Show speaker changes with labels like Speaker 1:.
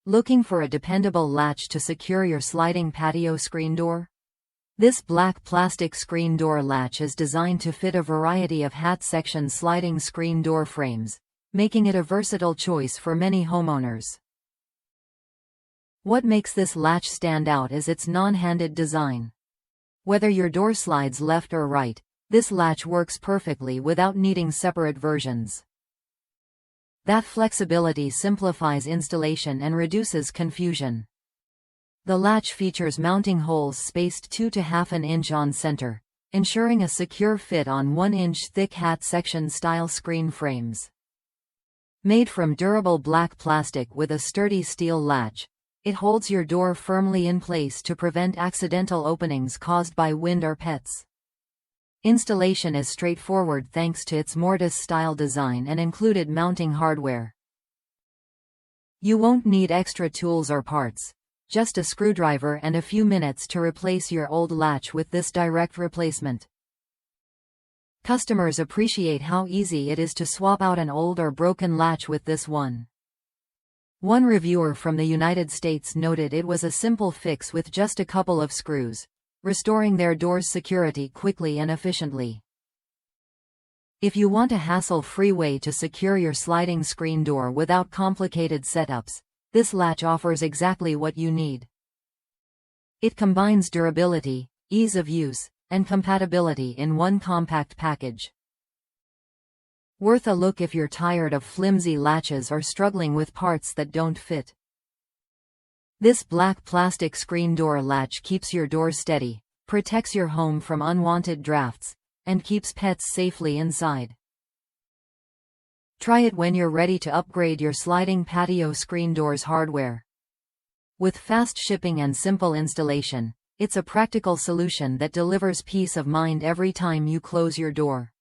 Speaker 1: Looking for a dependable latch to secure your sliding patio screen door? This black plastic screen door latch is designed to fit a variety of hat-section sliding screen door frames, making it a versatile choice for many homeowners. What makes this latch stand out is its non-handed design. Whether your door slides left or right, this latch works perfectly without needing separate versions. That flexibility simplifies installation and reduces confusion. The latch features mounting holes spaced 2 to ½ an inch on center, ensuring a secure fit on 1-inch thick hat-section style screen frames. Made from durable black plastic with a sturdy steel latch, it holds your door firmly in place to prevent accidental openings caused by wind or pets. Installation is straightforward thanks to its mortise-style design and included mounting hardware. You won't need extra tools or parts, just a screwdriver and a few minutes to replace your old latch with this direct replacement. Customers appreciate how easy it is to swap out an old or broken latch with this one. One reviewer from the United States noted it was a simple fix with just a couple of screws, restoring their door's security quickly and efficiently. If you want a hassle-free way to secure your sliding screen door without complicated setups, this latch offers exactly what you need. It combines durability, ease of use, and compatibility in one compact package. Worth a look if you're tired of flimsy latches or struggling with parts that don't fit. This black plastic screen door latch keeps your door steady, protects your home from unwanted drafts, and keeps pets safely inside. Try it when you're ready to upgrade your sliding patio screen doors hardware. With fast shipping and simple installation, it's a practical solution that delivers peace of mind every time you close your door.